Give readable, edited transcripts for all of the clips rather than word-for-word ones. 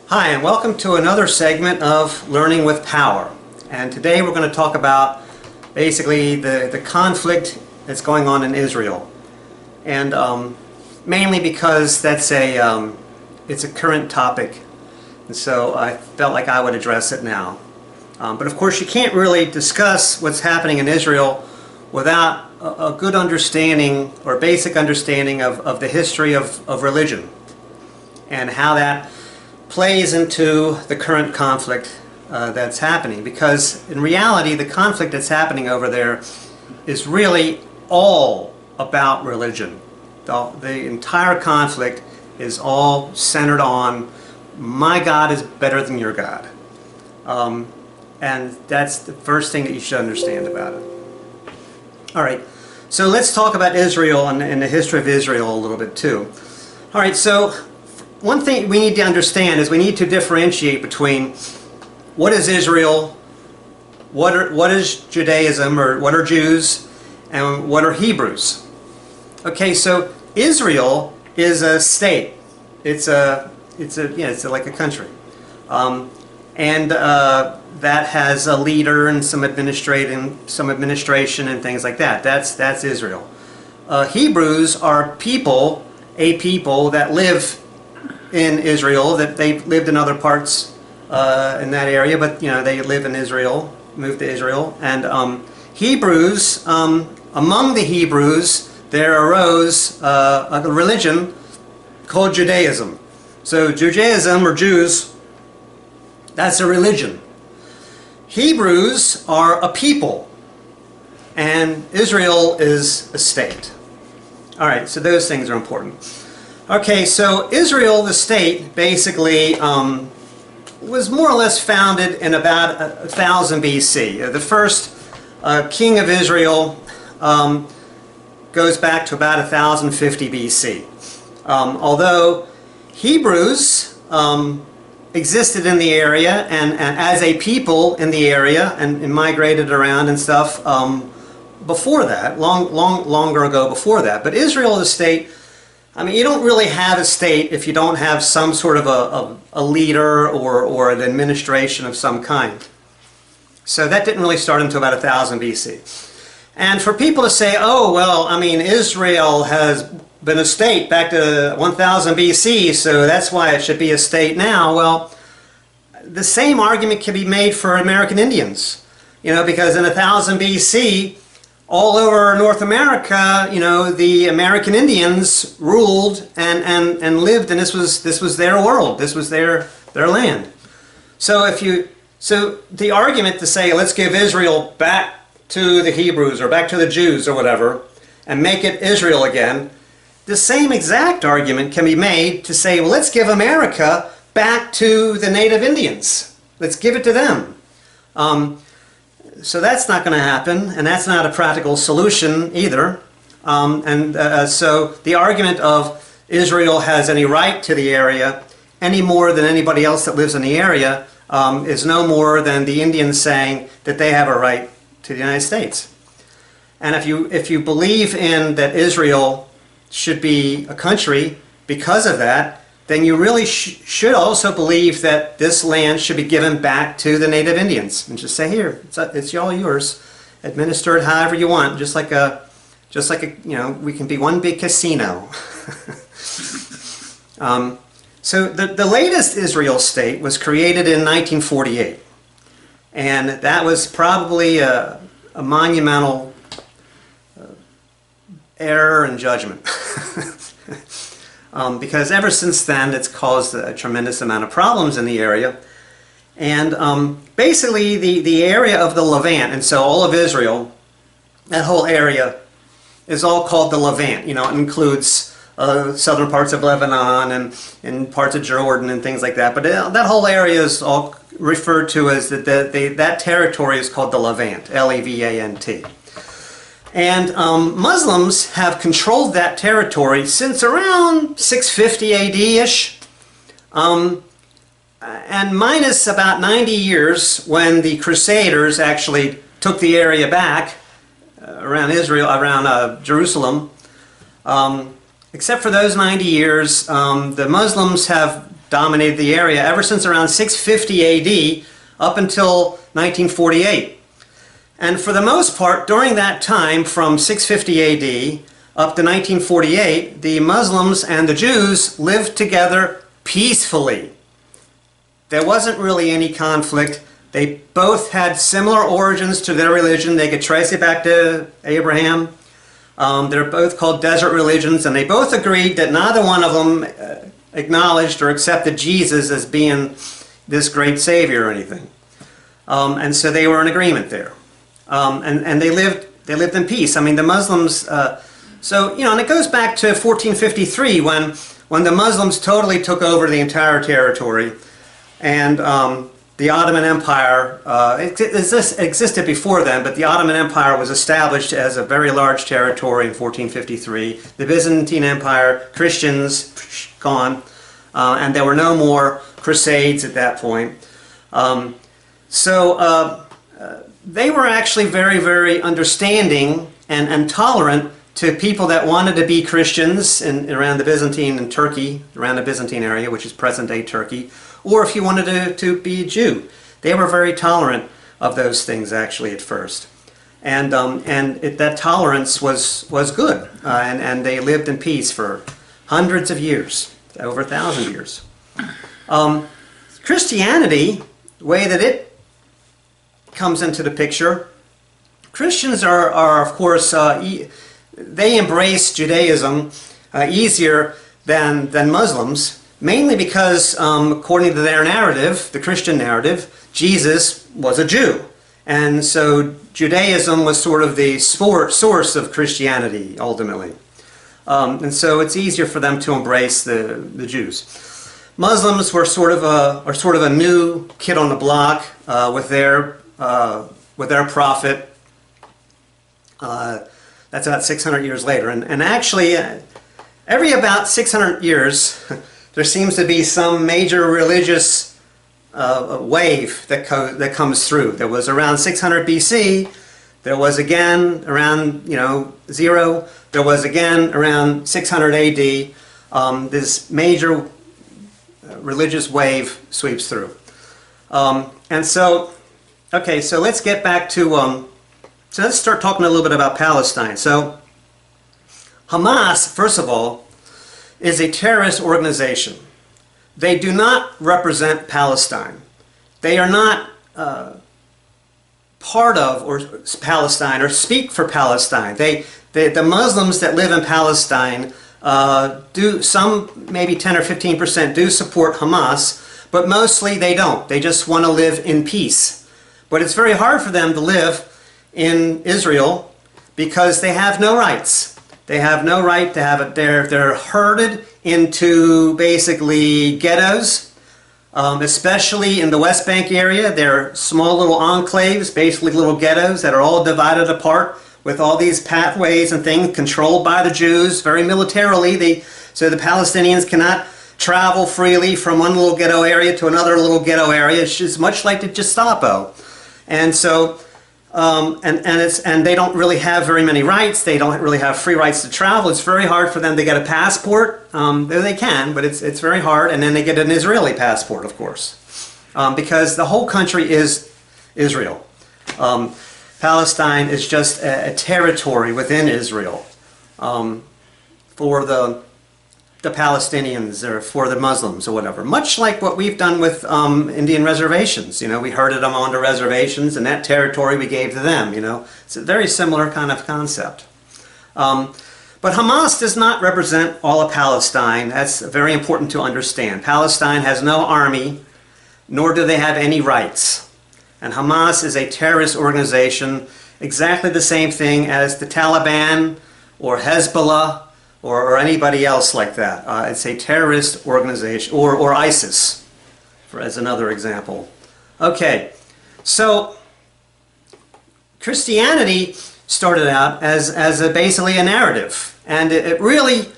Hi, and welcome to another segment of Learning with Power. And today we're going to talk about basically the conflict that's going on in Israel. And mainly because that's it's a current topic. And so I felt like I would address it now. But of course you can't really discuss what's happening in Israel without a good understanding or basic understanding of the history of religion and how that plays into the current conflict that's happening, because in reality the conflict that's happening over there is really all about religion. The entire conflict is all centered on my God is better than your God, and that's the first thing that you should understand about it. Alright, so let's talk about Israel and the history of Israel a little bit too. Alright, so one thing we need to understand is we need to differentiate between what is Israel, what is Judaism, or what are Jews, and what are Hebrews. Okay, so Israel is a state. It's like a country, and that has a leader and some administration and things like that. That's Israel. Hebrews are a people that live in Israel, that they've lived in other parts in that area, but they live in Israel, moved to Israel. And Hebrews, among the Hebrews, there arose a religion called Judaism. So Judaism, or Jews, that's a religion. Hebrews are a people, and Israel is a state. Alright, so those things are important. Okay, so Israel, the state, basically was more or less founded in about 1000 BC. The first king of Israel goes back to about 1050 BC. Although Hebrews existed in the area and as a people in the area and migrated around and stuff before that, longer ago before that. But Israel, the state, I mean, you don't really have a state if you don't have some sort of a leader or an administration of some kind. So that didn't really start until about 1000 BC. And for people to say, oh, well, I mean, Israel has been a state back to 1000 BC, so that's why it should be a state now. Well, the same argument can be made for American Indians. Because in 1000 BC, all over North America, the American Indians ruled and lived, and this was their world. This was their land. So the argument to say let's give Israel back to the Hebrews or back to the Jews or whatever and make it Israel again, the same exact argument can be made to say, well, let's give America back to the native Indians. Let's give it to them. So that's not going to happen, and that's not a practical solution either. So the argument of Israel has any right to the area any more than anybody else that lives in the area is no more than the Indians saying that they have a right to the United States. And if you believe in that Israel should be a country because of that, then you really should also believe that this land should be given back to the native Indians and just say, here, it's all yours, administer it however you want, just like a we can be one big casino. So the latest Israel state was created in 1948, and that was probably a monumental error in judgment. Because ever since then it's caused a tremendous amount of problems in the area. And basically the area of the Levant, and so all of Israel, that whole area is all called the Levant. It includes southern parts of Lebanon and parts of Jordan and things like that. But that whole area is all referred to as that territory is called the Levant, Levant. And Muslims have controlled that territory since around 650 AD-ish, and minus about 90 years when the Crusaders actually took the area back around Israel, around Jerusalem. Except for those 90 years, the Muslims have dominated the area ever since around 650 AD up until 1948. And for the most part, during that time, from 650 AD up to 1948, the Muslims and the Jews lived together peacefully. There wasn't really any conflict. They both had similar origins to their religion. They could trace it back to Abraham. They're both called desert religions, and they both agreed that neither one of them acknowledged or accepted Jesus as being this great Savior or anything. And so they were in agreement there. And they lived in peace. I mean, the Muslims, and it goes back to 1453 when the Muslims totally took over the entire territory, and the Ottoman Empire existed before then, but the Ottoman Empire was established as a very large territory in 1453. The Byzantine Empire, Christians, gone, and there were no more crusades at that point. They were actually very, very understanding and tolerant to people that wanted to be Christians around the Byzantine and Turkey, around the Byzantine area, which is present-day Turkey, or if you wanted to be a Jew. They were very tolerant of those things actually at first. And that tolerance was good, and they lived in peace for hundreds of years, over 1,000 years. Christianity, the way that it comes into the picture, Christians are of course, they embrace Judaism easier than Muslims, mainly because, according to their narrative, the Christian narrative, Jesus was a Jew. And so Judaism was sort of the source of Christianity, ultimately. And so it's easier for them to embrace the Jews. Muslims were sort of a new kid on the block with their prophet. That's about 600 years later. And actually, every about 600 years, there seems to be some major religious wave that comes through. There was around 600 BC. There was again around 0. There was again around 600 AD. This major religious wave sweeps through. So let's get back to. So let's start talking a little bit about Palestine. So Hamas, first of all, is a terrorist organization. They do not represent Palestine. They are not part of Palestine or speak for Palestine. The Muslims that live in Palestine some maybe 10 or 15% do support Hamas, but mostly they don't. They just want to live in peace. But it's very hard for them to live in Israel because they have no rights. They have no right to have it. They're herded into basically ghettos, especially in the West Bank area. They're small little enclaves, basically little ghettos that are all divided apart with all these pathways and things controlled by the Jews very militarily. So the Palestinians cannot travel freely from one little ghetto area to another little ghetto area. It's just much like the Gestapo. And so and they don't really have very many rights. They don't really have free rights to travel. It's very hard for them to get a passport. They can, but it's very hard. And then they get an Israeli passport, of course, because the whole country is Israel. Palestine is just a territory within Israel for the Palestinians or for the Muslims or whatever. Much like what we've done with Indian reservations. We herded them onto reservations, and that territory we gave to them. It's a very similar kind of concept. But Hamas does not represent all of Palestine. That's very important to understand. Palestine has no army, nor do they have any rights. And Hamas is a terrorist organization, exactly the same thing as the Taliban or Hezbollah or anybody else like that. It's a terrorist organization, or ISIS, as another example. Okay, so Christianity started out as basically a narrative, and it really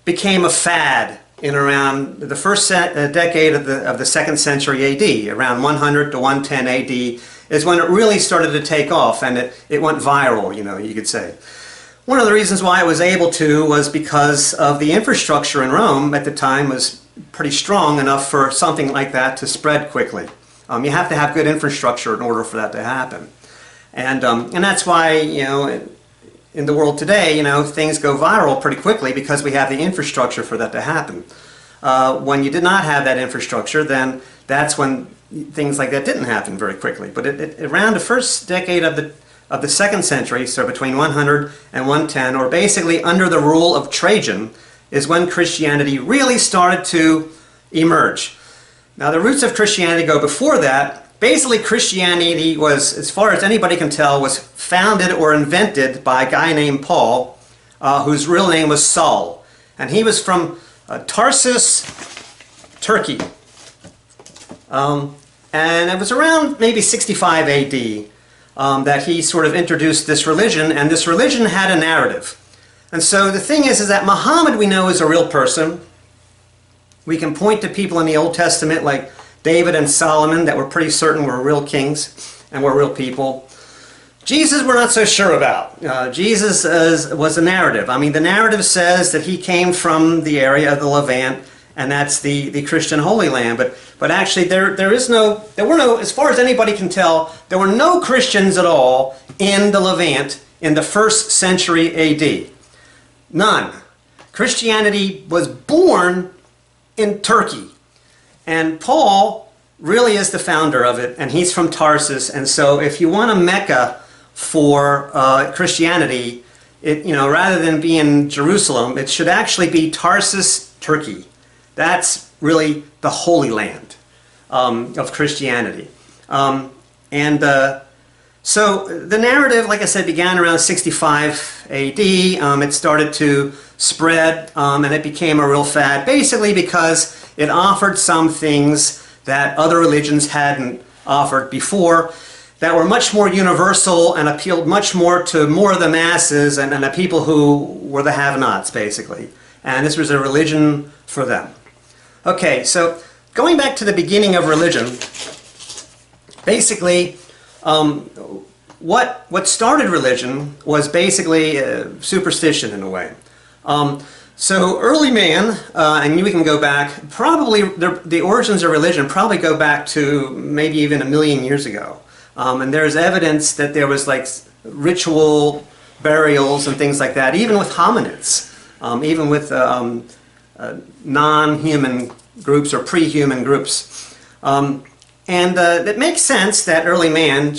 became a fad in around the first decade of the 2nd century AD, around 100 to 110 AD, is when it really started to take off, and it went viral, you could say. One of the reasons why it was able to was because of the infrastructure in Rome at the time was pretty strong enough for something like that to spread quickly. You have to have good infrastructure in order for that to happen. And that's why, in the world today, things go viral pretty quickly because we have the infrastructure for that to happen. When you did not have that infrastructure, then that's when things like that didn't happen very quickly. But around the first decade of the second century, so between 100 and 110, or basically under the rule of Trajan, is when Christianity really started to emerge. Now, the roots of Christianity go before that. Basically, Christianity was, as far as anybody can tell, was founded or invented by a guy named Paul, whose real name was Saul. And he was from Tarsus, Turkey. And it was around maybe 65 AD that he sort of introduced this religion, and this religion had a narrative. And so the thing is that Muhammad, we know, is a real person. We can point to people in the Old Testament like David and Solomon that we're pretty certain were real kings and were real people. Jesus we're not so sure about. Jesus was a narrative. I mean, the narrative says that he came from the area of the Levant, and that's the Christian Holy Land. But actually there were no, as far as anybody can tell, there were no Christians at all in the Levant in the 1st century AD. None. Christianity was born in Turkey. And Paul really is the founder of it, and he's from Tarsus. And so if you want a Mecca for Christianity, rather than being Jerusalem, it should actually be Tarsus, Turkey. That's really the Holy Land of Christianity. So the narrative, like I said, began around 65 AD. It started to spread, and it became a real fad, basically because it offered some things that other religions hadn't offered before, that were much more universal and appealed much more to more of the masses and the people who were the have-nots, basically. And this was a religion for them. Okay, so going back to the beginning of religion, basically, what started religion was basically superstition in a way. So early man, and we can go back, probably the origins of religion probably go back to maybe even 1 million years ago. And there's evidence that there was like ritual burials and things like that, even with hominids, even with non-human groups or pre-human groups. And it makes sense that early man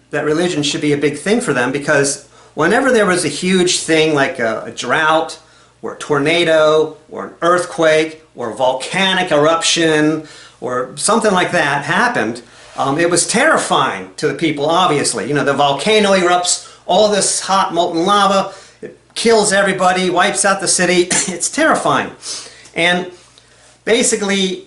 that religion should be a big thing for them, because whenever there was a huge thing like a drought or a tornado or an earthquake or a volcanic eruption or something like that happened, it was terrifying to the people, obviously. The volcano erupts, all this hot molten lava, it kills everybody, wipes out the city. It's terrifying. And basically,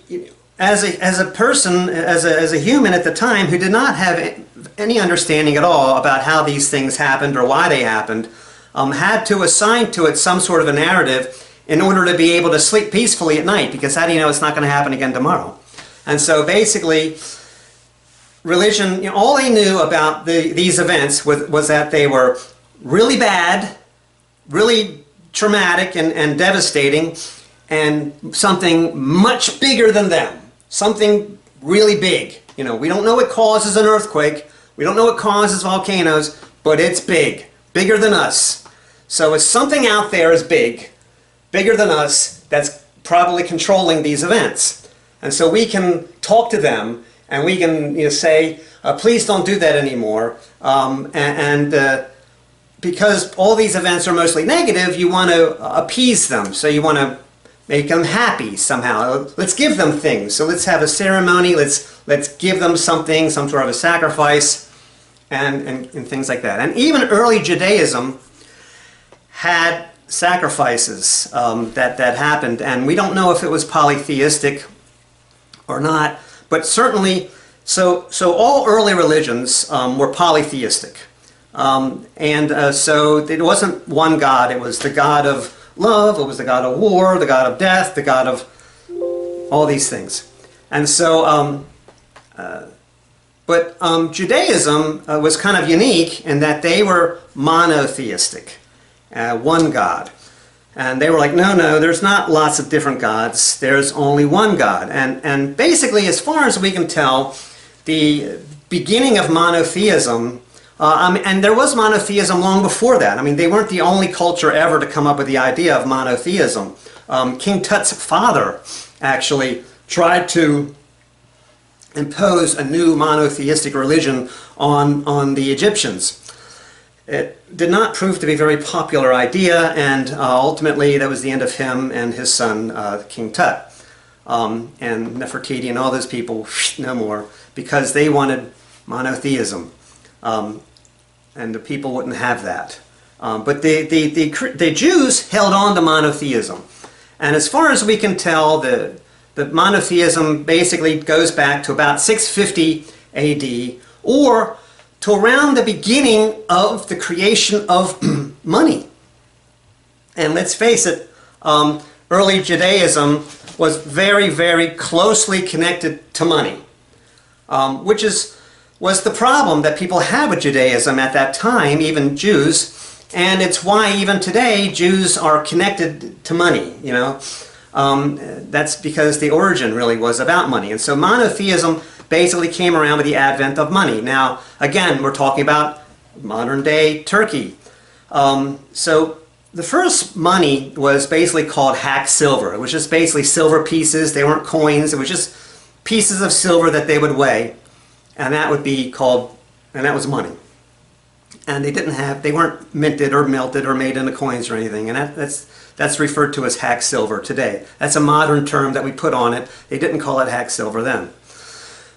as a person, as a human at the time who did not have any understanding at all about how these things happened or why they happened, had to assign to it some sort of a narrative in order to be able to sleep peacefully at night, because how do you know it's not going to happen again tomorrow? And so basically, religion, all they knew about these events was that they were really bad, really traumatic and devastating, and something much bigger than them. Something really big. We don't know what causes an earthquake. We don't know what causes volcanoes, but it's big. Bigger than us. So it's something out there is big, bigger than us, that's probably controlling these events. And so we can talk to them, and we can say, please don't do that anymore. Because all these events are mostly negative, you want to appease them. So you want to make them happy somehow. Let's give them things. So let's have a ceremony. Let's give them something, some sort of a sacrifice, and things like that. And even early Judaism had sacrifices that happened, and we don't know if it was polytheistic or not, but certainly, so all early religions were polytheistic. So it wasn't one God. It was the God of love, it was the God of war, the God of death, the God of all these things. And so, Judaism was kind of unique in that they were monotheistic, one God. And they were like, no, no, there's not lots of different gods. There's only one God. And basically, as far as we can tell, the beginning of monotheism, and there was monotheism long before that. I mean, they weren't the only culture ever to come up with the idea of monotheism. King Tut's father actually tried to impose a new monotheistic religion on the Egyptians. It did not prove to be a very popular idea, and ultimately that was the end of him and his son, King Tut. And Nefertiti and all those people, no more, because they wanted monotheism. And the people wouldn't have that. But the Jews held on to monotheism. And as far as we can tell, the monotheism basically goes back to about 650 AD, or to around the beginning of the creation of money. And let's face it, early Judaism was very, very closely connected to money, which was the problem that people had with Judaism at that time, even Jews, and it's why even today Jews are connected to money, you know. That's because the origin really was about money. And so monotheism basically came around with the advent of money. Now, again, we're talking about modern-day Turkey. So the first money was basically called hack silver. It was just basically silver pieces. They weren't coins. It was just pieces of silver that they would weigh. And that would be called, and that was money. And they weren't minted or melted or made into coins or anything. And that's referred to as hack silver today. That's a modern term that we put on it. They didn't call it hack silver then.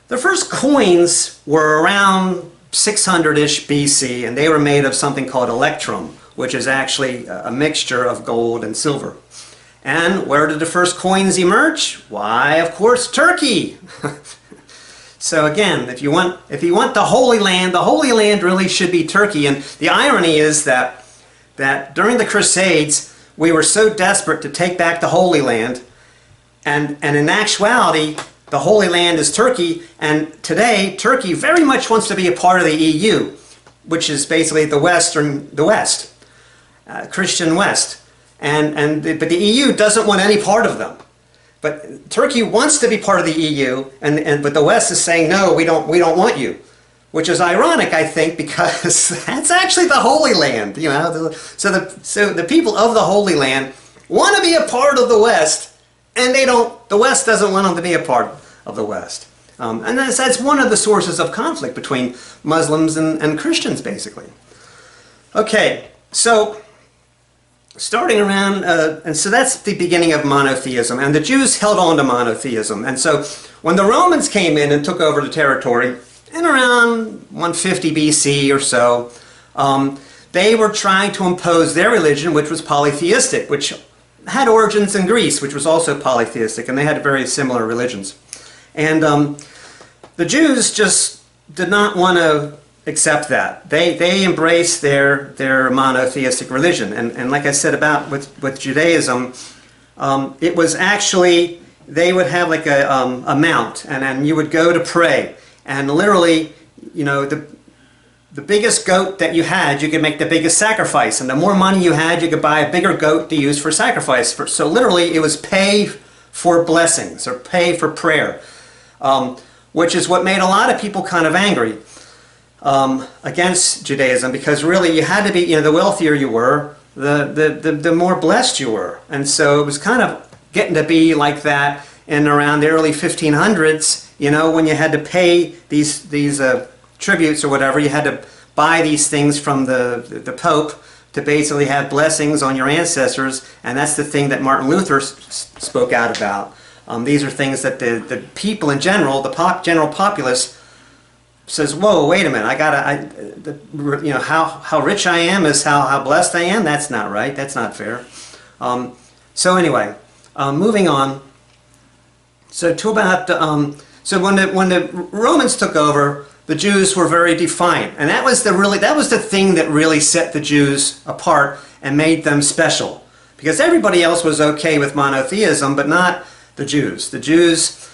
The first coins were around 600-ish BC, and they were made of something called electrum, which is actually a mixture of gold and silver. And where did the first coins emerge? Why, of course, Turkey. So again, if you want the Holy Land really should be Turkey. And the irony is that during the Crusades, we were so desperate to take back the Holy Land, and in actuality, the Holy Land is Turkey, and today Turkey very much wants to be a part of the EU, which is basically the West, Christian West, but the EU doesn't want any part of them. But Turkey wants to be part of the EU, but the West is saying no, we don't want you, which is ironic, I think, because that's actually the Holy Land, you know. So the people of the Holy Land want to be a part of the West, and the West doesn't want them to be a part of the West. And that's one of the sources of conflict between Muslims and Christians, basically. Okay, so starting around, and so that's the beginning of monotheism, and the Jews held on to monotheism. And so when the Romans came in and took over the territory in around 150 BC or so, they were trying to impose their religion, which was polytheistic, which had origins in Greece, which was also polytheistic, and they had very similar religions. And the Jews just did not want to accept that. They embraced their monotheistic religion. And like I said about with Judaism, it was actually, they would have like a mount, and then you would go to pray. And literally, you know, the biggest goat that you had, you could make the biggest sacrifice. And the more money you had, you could buy a bigger goat to use for sacrifice. So literally, it was pay for blessings or pay for prayer, which is what made a lot of people kind of angry against Judaism, because really you had to be, you know, the wealthier you were, the more blessed you were. And so it was kind of getting to be like that in around the early 1500s, you know, when you had to pay these tributes or whatever, you had to buy these things from the Pope to basically have blessings on your ancestors, and that's the thing that Martin Luther spoke out about. These are things that the people in general, the general populace, says, whoa, wait a minute, you know, how rich I am is how blessed I am. That's not right. That's not fair. So anyway, moving on. So to about so when the Romans took over, the Jews were very defiant, and that was the thing that really set the Jews apart and made them special, because everybody else was okay with monotheism, but not the Jews. The Jews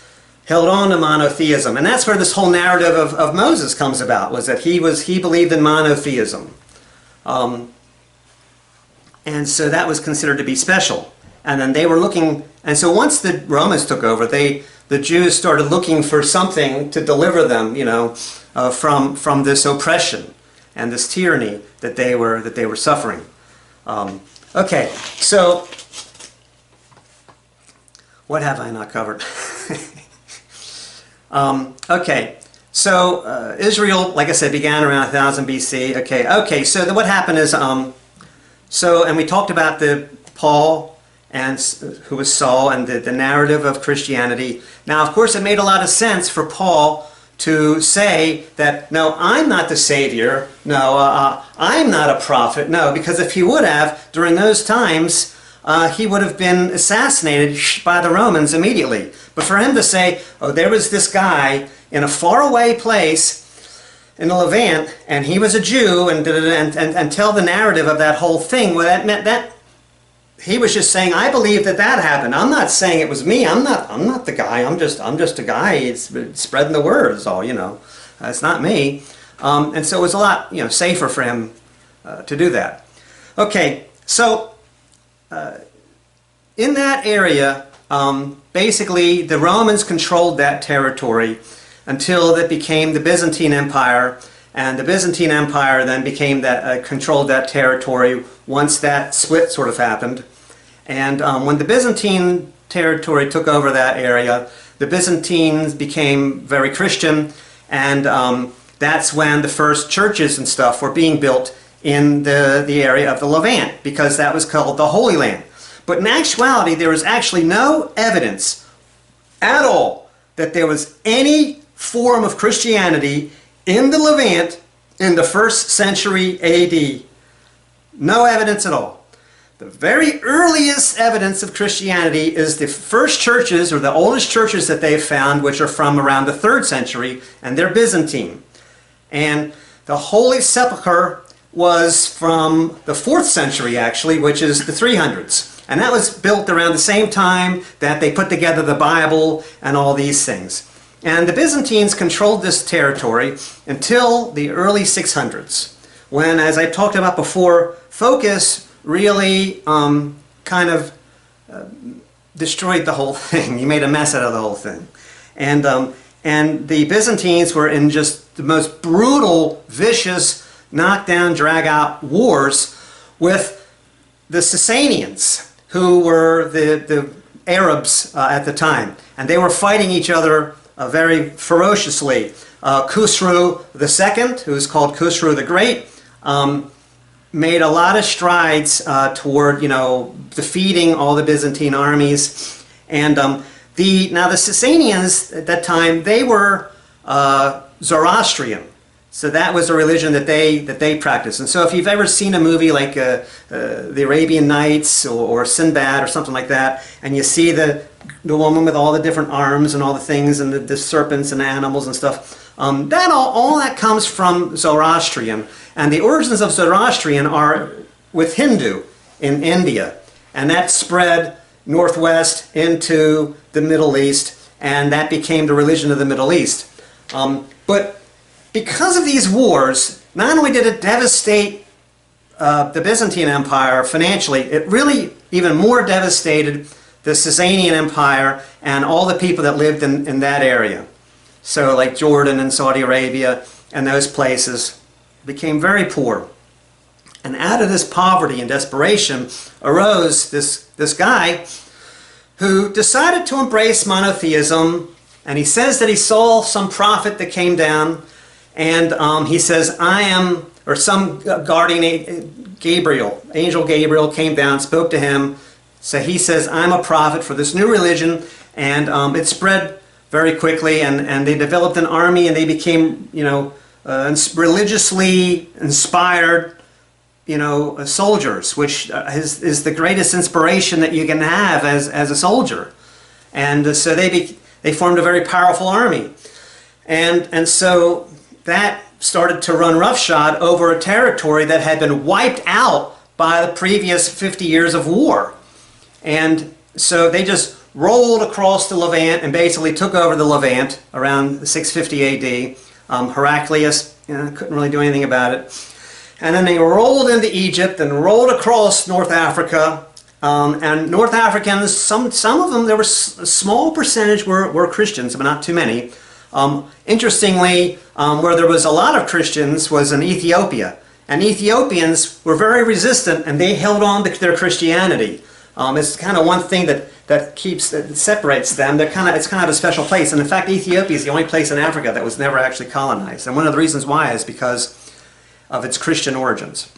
held on to monotheism, and that's where this whole narrative of Moses comes about, was that he believed in monotheism. And And so that was considered to be special. And then they were looking, and so once the Romans took over, the Jews started looking for something to deliver them, from this oppression and this tyranny that they were suffering. Okay, so what have I not covered? Okay, so Israel, like I said, began around 1000 BC. Okay. So what happened is, and we talked about Paul and who was Saul and the narrative of Christianity. Now, of course, it made a lot of sense for Paul to say that, no, I'm not the Savior. No, I'm not a prophet. No, because if he would have, during those times, he would have been assassinated by the Romans immediately. But for him to say, oh, there was this guy in a faraway place in the Levant, and he was a Jew, and tell the narrative of that whole thing, well, that meant that he was just saying, I believe that happened. I'm not saying it was me. I'm not the guy. I'm just a guy. It's spreading the word is all, It's not me. And so it was a lot, safer for him to do that. Okay, so in that area, basically the Romans controlled that territory until it became the Byzantine Empire, and the Byzantine Empire then became controlled that territory once that split sort of happened. And when the Byzantine territory took over that area, the Byzantines became very Christian, and that's when the first churches and stuff were being built in the area of the Levant, because that was called the Holy Land. But in actuality, there was actually no evidence at all that there was any form of Christianity in the Levant in the 1st century AD. No evidence at all. The very earliest evidence of Christianity is the first churches, or the oldest churches that they've found, which are from around the 3rd century, and they're Byzantine. And the Holy Sepulchre was from the 4th century, actually, which is the 300s. And that was built around the same time that they put together the Bible and all these things. And the Byzantines controlled this territory until the early 600s, when, as I talked about before, Phocas really destroyed the whole thing. He made a mess out of the whole thing. And the Byzantines were in just the most brutal, vicious, knock-down, drag-out wars with the Sasanians, who were the Arabs at the time. And they were fighting each other very ferociously. Khusru II, who was called Khusru the Great, made a lot of strides toward, defeating all the Byzantine armies. And now the Sasanians at that time, they were Zoroastrian. So that was a religion that they practiced. And so if you've ever seen a movie like the Arabian Nights or Sinbad or something like that, and you see the woman with all the different arms and all the things and the serpents and the animals and stuff, that all that comes from Zoroastrian. And the origins of Zoroastrian are with Hindu in India. And that spread northwest into the Middle East, and that became the religion of the Middle East. But because of these wars, not only did it devastate the Byzantine Empire financially, it really even more devastated the Sasanian Empire and all the people that lived in that area. So like Jordan and Saudi Arabia and those places became very poor. And out of this poverty and desperation arose this guy who decided to embrace monotheism, and he says that he saw some prophet that came down, and he says, some guardian angel Gabriel came down, spoke to him. So he says, I'm a prophet for this new religion, and it spread very quickly, and they developed an army, and they became, religiously inspired, soldiers, which is the greatest inspiration that you can have as a soldier. And so they formed a very powerful army, and so that started to run roughshod over a territory that had been wiped out by the previous 50 years of war. And so they just rolled across the Levant and basically took over the Levant around 650 AD. Heraclius couldn't really do anything about it. And then they rolled into Egypt and rolled across North Africa. And North Africans, some of them, there was a small percentage were Christians, but not too many. Interestingly, where there was a lot of Christians was in Ethiopia. And Ethiopians were very resistant, and they held on to their Christianity. It's kind of one thing that separates them. It's kind of a special place. And in fact, Ethiopia is the only place in Africa that was never actually colonized. And one of the reasons why is because of its Christian origins.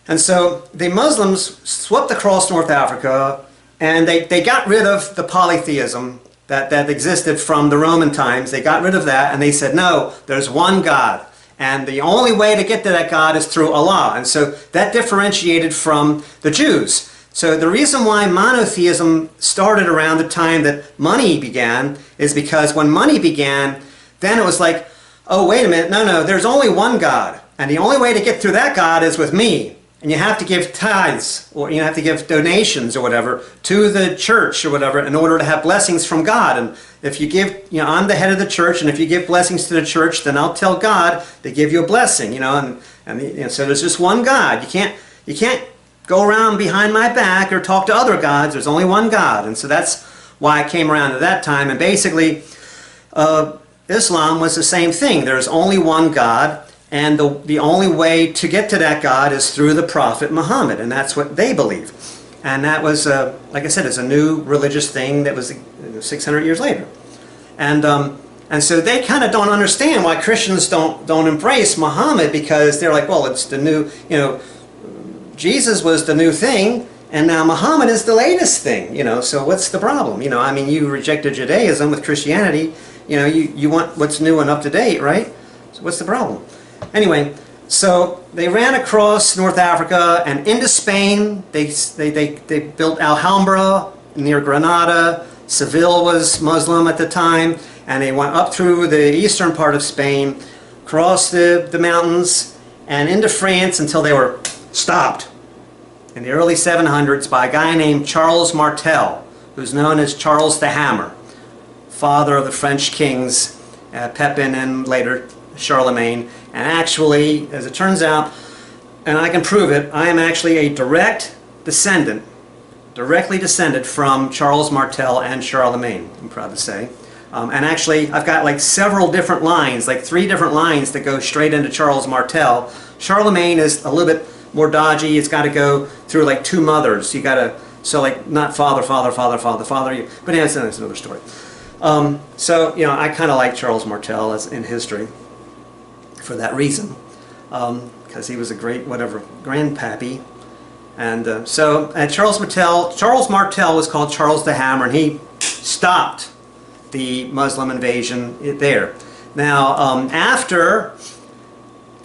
And so the Muslims swept across North Africa, and they got rid of the polytheism that existed from the Roman times. They got rid of that, and they said, no, there's one God. And the only way to get to that God is through Allah. And so that differentiated from the Jews. So the reason why monotheism started around the time that money began is because when money began, then it was like, oh, wait a minute, no, there's only one God. And the only way to get through that God is with me. And you have to give tithes, or you have to give donations or whatever to the church or whatever in order to have blessings from God. And if you give, I'm the head of the church, and if you give blessings to the church, then I'll tell God to give you a blessing, and so there's just one God. You can't go around behind my back or talk to other gods. There's only one God. And so that's why I came around at that time. And basically, Islam was the same thing. There's only one God. And the only way to get to that God is through the Prophet Muhammad, and that's what they believe. And that was, like I said, it's a new religious thing that was 600 years later. And so they kind of don't understand why Christians don't embrace Muhammad, because they're like, well, it's the new, Jesus was the new thing, and now Muhammad is the latest thing, so what's the problem? You rejected Judaism with Christianity, you want what's new and up to date, right? So what's the problem? Anyway, so they ran across North Africa and into Spain. They built Alhambra near Granada. Seville was Muslim at the time, and they went up through the eastern part of Spain, across the mountains, and into France until they were stopped in the early 700s by a guy named Charles Martel, who's known as Charles the Hammer, father of the French kings, Pepin and later Charlemagne. And actually, as it turns out, and I can prove it, I am actually a directly descended from Charles Martel and Charlemagne, I'm proud to say. And actually, I've got like several different lines, like 3 different lines that go straight into Charles Martel. Charlemagne is a little bit more dodgy. It's got to go through like 2 mothers. You got to, so like not father, but yeah, that's another story. I kind of like Charles Martel as in history for that reason, because he was a great grandpappy. And Charles Martel was called Charles the Hammer, and he stopped the Muslim invasion there. Now, after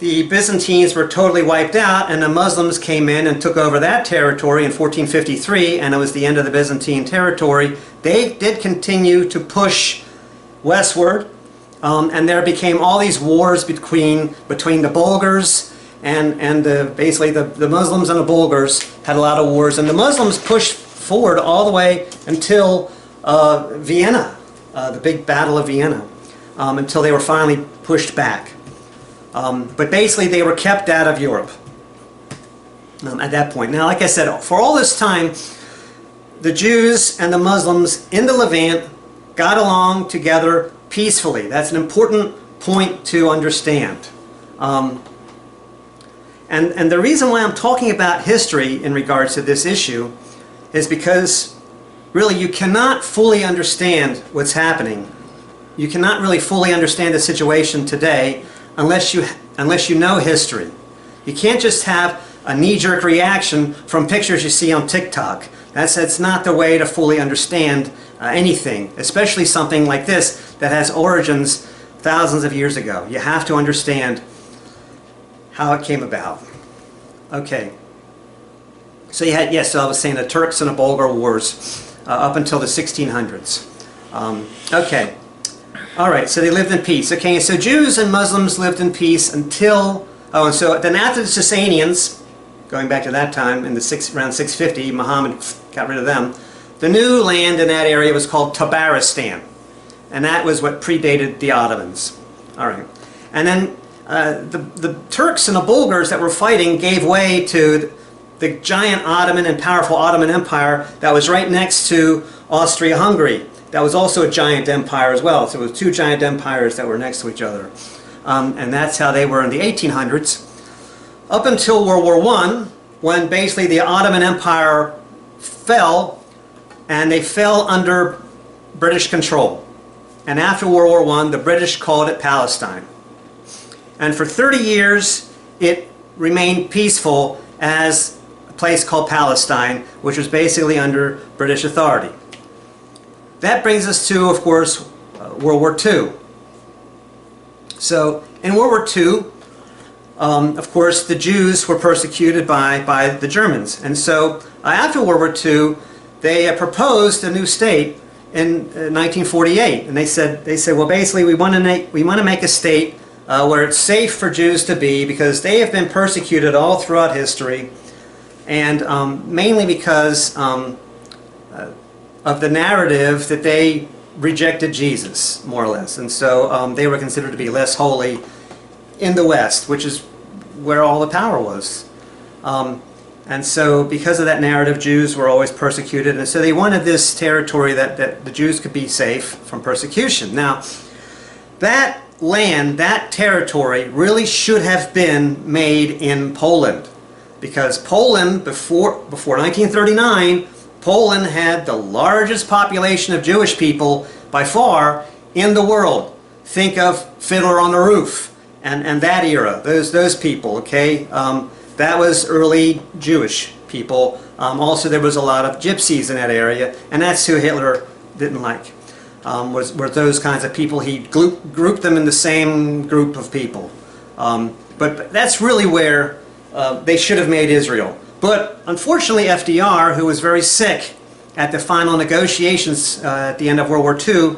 the Byzantines were totally wiped out and the Muslims came in and took over that territory in 1453, and it was the end of the Byzantine territory, they did continue to push westward, and there became all these wars between the Bulgars and basically the Muslims and the Bulgars had a lot of wars, and the Muslims pushed forward all the way until Vienna, the big Battle of Vienna, until they were finally pushed back. But basically they were kept out of Europe at that point. Now, like I said, for all this time, the Jews and the Muslims in the Levant got along together peacefully. That's an important point to understand. And the reason why I'm talking about history in regards to this issue is because really you cannot fully understand what's happening. You cannot really fully understand the situation today unless you know history. You can't just have a knee-jerk reaction from pictures you see on TikTok. That's not the way to fully understand anything, especially something like this that has origins thousands of years ago. You have to understand how it came about. Okay. So you had, yes, so I was saying the Turks and the Bulgar Wars up until the 1600s. Okay. All right, so they lived in peace. Okay, so Jews and Muslims lived in peace until, and so then after the Sasanians, going back to that time, around 650, Muhammad got rid of them. The new land in that area was called Tabaristan, and that was what predated the Ottomans. All right, and then the Turks and the Bulgars that were fighting gave way to the giant Ottoman and powerful Ottoman Empire that was right next to Austria-Hungary. That was also a giant empire as well. So it was two giant empires that were next to each other. And that's how they were in the 1800s. Up until World War I, when basically the Ottoman Empire fell, and they fell under British control. And after World War I, the British called it Palestine. And for 30 years, it remained peaceful as a place called Palestine, which was basically under British authority. That brings us to, of course, World War II. So in World War II, of course, the Jews were persecuted by the Germans. And so after World War II, they proposed a new state in 1948. And they said, well, basically, we want to make a state where it's safe for Jews to be, because they have been persecuted all throughout history, and mainly because of the narrative that they rejected Jesus, more or less. And so they were considered to be less holy in the West, which is where all the power was. And so because of that narrative, Jews were always persecuted, and so they wanted this territory that the Jews could be safe from persecution. Now, that land, that territory, really should have been made in Poland, because Poland, before 1939, Poland had the largest population of Jewish people by far in the world. Think of Fiddler on the Roof and that era, those people, okay? That was early Jewish people. Also, there was a lot of gypsies in that area, and that's who Hitler didn't like. Were those kinds of people. He grouped them in the same group of people. But that's really where they should have made Israel. But unfortunately, FDR, who was very sick at the final negotiations at the end of World War II,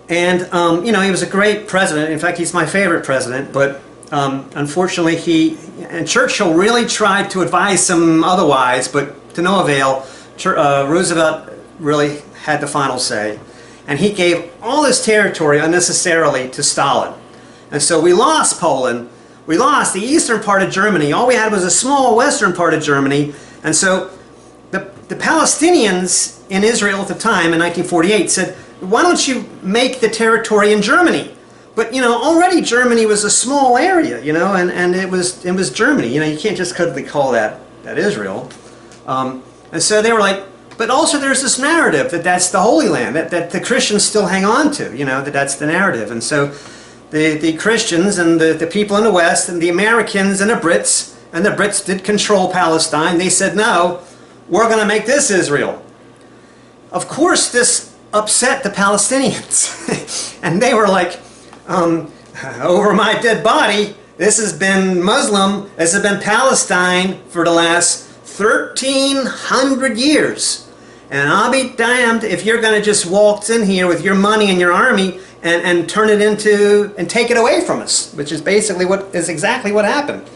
and he was a great president. In fact, he's my favorite president. But unfortunately, and Churchill really tried to advise him otherwise, but to no avail. Roosevelt really had the final say. And he gave all this territory unnecessarily to Stalin. And so we lost Poland. We lost the eastern part of Germany. All we had was a small western part of Germany. And so the Palestinians in Israel at the time, in 1948, said, why don't you make the territory in Germany? But, already Germany was a small area, and it was Germany. You can't just call that Israel. And so they were like, but also there's this narrative that's the Holy Land, that the Christians still hang on to, that's the narrative. And so the Christians and the people in the West and the Americans and the Brits did control Palestine. They said, no, we're going to make this Israel. Of course, this upset the Palestinians. And they were like, over my dead body, this has been Muslim, this has been Palestine for the last 1,300 years. And I'll be damned if you're going to just waltz in here with your money and your army and turn it into, and take it away from us, which is basically exactly what happened.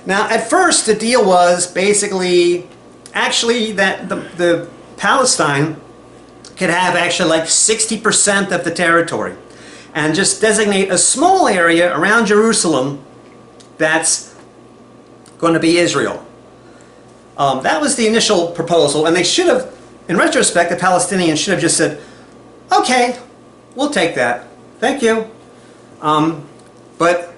Now, at first, the deal was basically, actually, that the Palestine could have actually like 60% of the territory, and just designate a small area around Jerusalem that's going to be Israel. That was the initial proposal, and they should have, in retrospect, the Palestinians should have just said, okay, we'll take that, thank you. But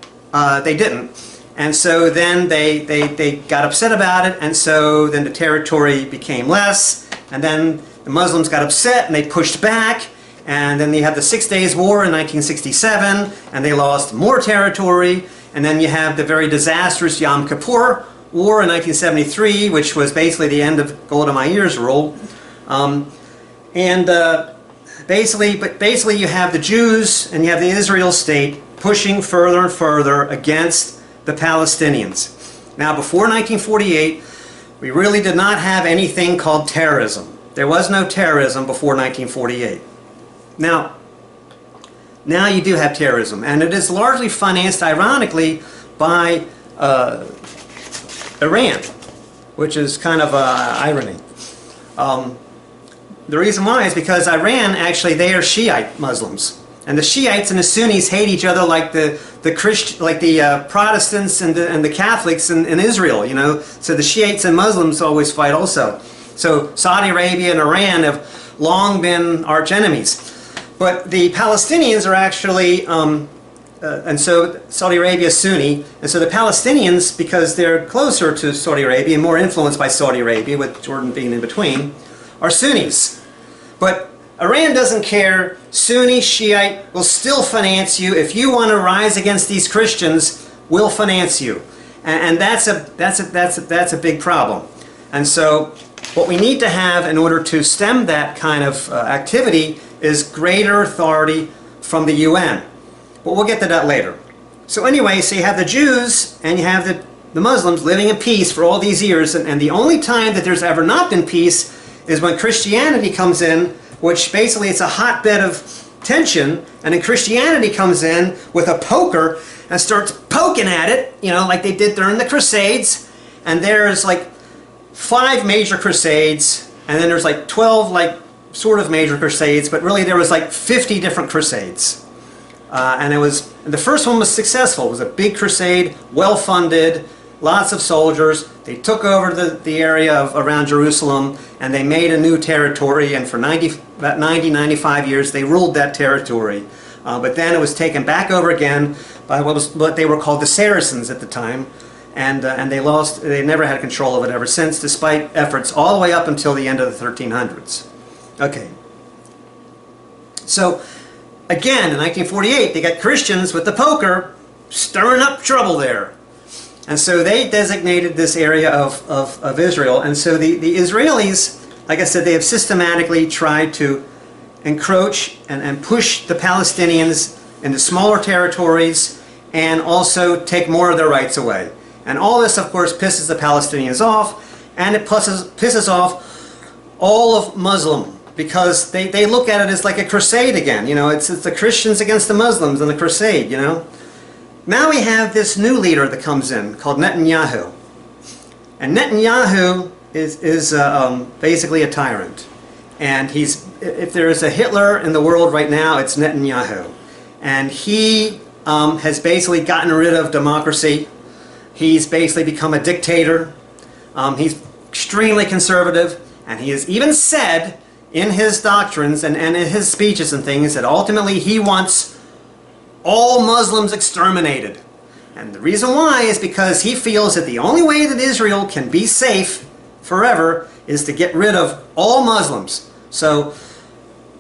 they didn't. And so then they got upset about it, and so then the territory became less, and then the Muslims got upset and they pushed back, and then they had the 6 Days War in 1967, and they lost more territory, and then you have the very disastrous Yom Kippur War in 1973, which was basically the end of Golda Meir's rule. Basically you have the Jews and you have the Israel state pushing further and further against the Palestinians. Now, before 1948, we really did not have anything called terrorism. There was no terrorism before 1948. Now you do have terrorism, and it is largely financed, ironically, by Iran, which is kind of irony. The reason why is because Iran, actually, they are Shiite Muslims. And the Shiites and the Sunnis hate each other like the Protestants and the Catholics in Israel, you know. So the Shiites and Muslims always fight also. So Saudi Arabia and Iran have long been arch enemies. But the Palestinians are actually, and so Saudi Arabia is Sunni, and so the Palestinians, because they're closer to Saudi Arabia and more influenced by Saudi Arabia, with Jordan being in between, are Sunnis. But Iran doesn't care. Sunni, Shiite will still finance you. If you want to rise against these Christians, we'll finance you. And that's a big problem. And so what we need to have in order to stem that kind of activity is greater authority from the UN. But we'll get to that later. So anyway, so you have the Jews and you have the Muslims living in peace for all these years, and the only time that there's ever not been peace is when Christianity comes in, which basically it's a hotbed of tension, and then Christianity comes in with a poker and starts poking at it, you know, like they did during the Crusades. And there's like 5 major crusades, and then there's like 12 like sort of major crusades, but really there was like 50 different crusades. And the first one was successful. It was a big crusade, well funded, lots of soldiers. They took over the area around Jerusalem, and they made a new territory, and for about 95 years they ruled that territory. But then it was taken back over again by what they were called the Saracens at the time, and they never had control of it ever since, despite efforts all the way up until the end of the 1300s. Okay. So, again, in 1948, they got Christians with the poker stirring up trouble there. And so they designated this area of Israel. And so the Israelis, like I said, they have systematically tried to encroach and push the Palestinians into smaller territories and also take more of their rights away. And all this, of course, pisses the Palestinians off, and it pisses off all of Muslim, because they look at it as like a crusade again. You know, it's the Christians against the Muslims in the crusade, you know. Now we have this new leader that comes in called Netanyahu. And Netanyahu is basically a tyrant. And if there is a Hitler in the world right now, it's Netanyahu. And he has basically gotten rid of democracy. He's basically become a dictator. He's extremely conservative. And he has even said in his doctrines and in his speeches and things that ultimately he wants all Muslims exterminated. And the reason why is because he feels that the only way that Israel can be safe forever is to get rid of all Muslims. So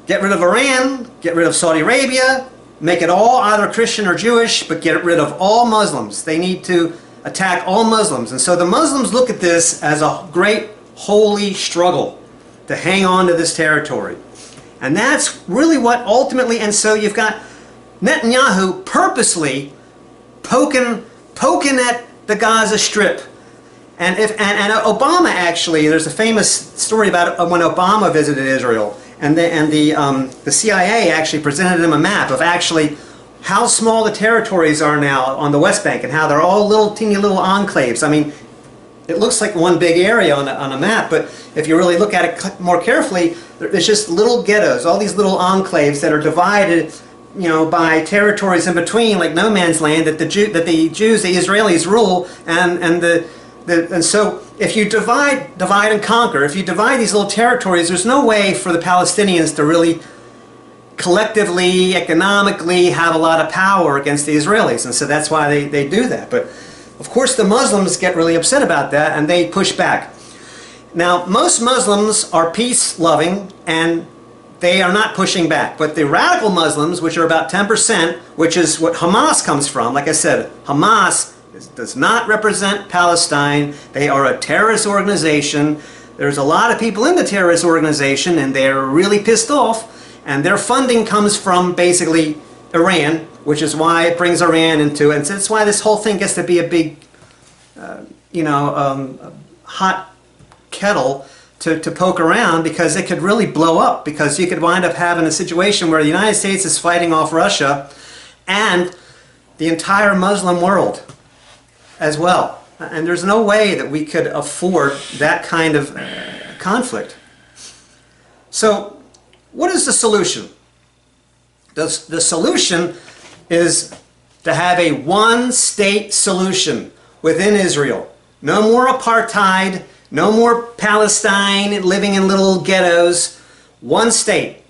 get rid of Iran, get rid of Saudi Arabia, make it all either Christian or Jewish, but get rid of all Muslims. They need to attack all Muslims. And so the Muslims look at this as a great holy struggle to hang on to this territory. And that's really what ultimately, and so you've got Netanyahu purposely poking at the Gaza Strip. And Obama, actually, there's a famous story about when Obama visited Israel, and the CIA actually presented him a map of actually how small the territories are now on the West Bank, and how they're all teeny little enclaves. I mean, it looks like one big area on a map, but if you really look at it more carefully, there's just little ghettos, all these little enclaves that are divided, you know, by territories in between, like no man's land, that the Jews, the Israelis rule, and so if you divide and conquer, if you divide these little territories, there's no way for the Palestinians to really collectively, economically have a lot of power against the Israelis, and so that's why they do that. But of course the Muslims get really upset about that, and they push back. Now, most Muslims are peace-loving, and they are not pushing back. But the radical Muslims, which are about 10%, which is what Hamas comes from, like I said, Hamas does not represent Palestine. They are a terrorist organization. There's a lot of people in the terrorist organization, and they're really pissed off, and their funding comes from basically Iran, which is why it brings Iran into it. And so that's why this whole thing gets to be a big, hot kettle to poke around, because it could really blow up, because you could wind up having a situation where the United States is fighting off Russia and the entire Muslim world as well. And there's no way that we could afford that kind of conflict. So what is the solution? The solution is to have a one-state solution within Israel. No more apartheid, no more Palestine living in little ghettos. One state.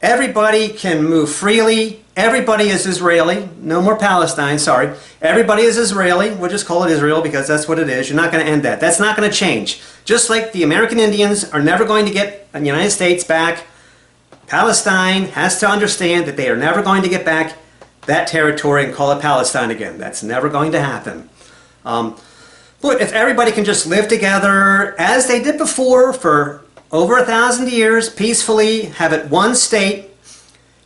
Everybody can move freely. Everybody is Israeli. No more Palestine, sorry. Everybody is Israeli. We'll just call it Israel because that's what it is. You're not going to end that. That's not going to change. Just like the American Indians are never going to get the United States back, Palestine has to understand that they are never going to get back that territory and call it Palestine again. That's never going to happen. But if everybody can just live together as they did before for over 1,000 years, peacefully, have it one state,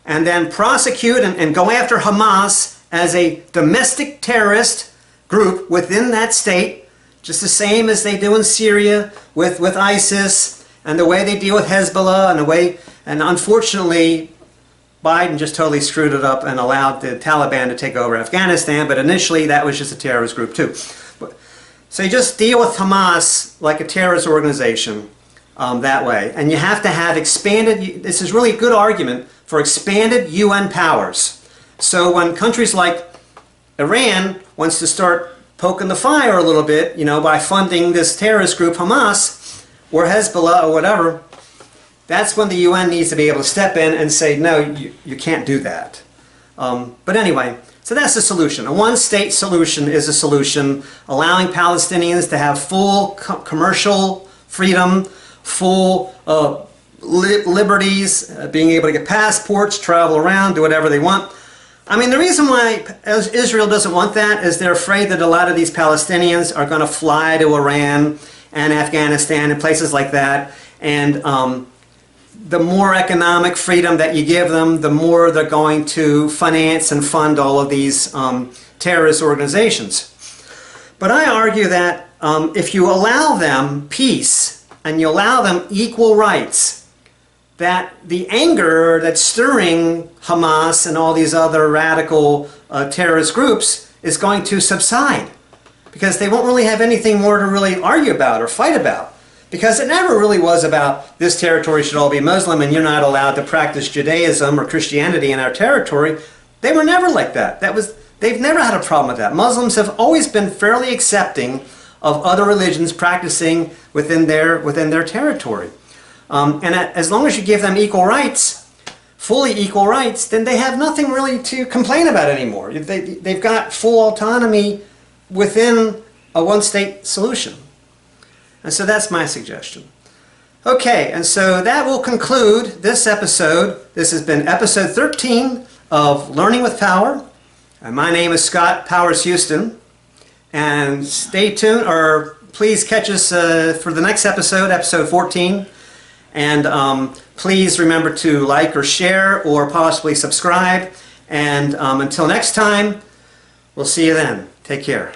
and then prosecute and go after Hamas as a domestic terrorist group within that state, just the same as they do in Syria with ISIS, and the way they deal with Hezbollah, and the way, and unfortunately, Biden just totally screwed it up and allowed the Taliban to take over Afghanistan, but initially that was just a terrorist group too. So you just deal with Hamas like a terrorist organization that way. And you have to have expanded, this is really a good argument for expanded UN powers. So when countries like Iran wants to start poking the fire a little bit, you know, by funding this terrorist group Hamas or Hezbollah or whatever, that's when the UN needs to be able to step in and say, no, you can't do that. But anyway, so that's the solution. A one-state solution is a solution, allowing Palestinians to have full commercial freedom, full liberties, being able to get passports, travel around, do whatever they want. I mean, the reason why Israel doesn't want that is they're afraid that a lot of these Palestinians are going to fly to Iran and Afghanistan and places like that, and the more economic freedom that you give them, the more they're going to finance and fund all of these terrorist organizations. But I argue that if you allow them peace and you allow them equal rights, that the anger that's stirring Hamas and all these other radical terrorist groups is going to subside, because they won't really have anything more to really argue about or fight about. Because it never really was about this territory should all be Muslim and you're not allowed to practice Judaism or Christianity in our territory. They were never like that. They've never had a problem with that. Muslims have always been fairly accepting of other religions practicing within their territory. And as long as you give them equal rights, fully equal rights, then they have nothing really to complain about anymore. They've got full autonomy within a one-state solution. And so that's my suggestion. Okay, and so that will conclude this episode. This has been episode 13 of Learning with Power. And my name is Scott Powers Houston. And stay tuned, or please catch us for the next episode, episode 14. And please remember to like or share or possibly subscribe. And until next time, we'll see you then. Take care.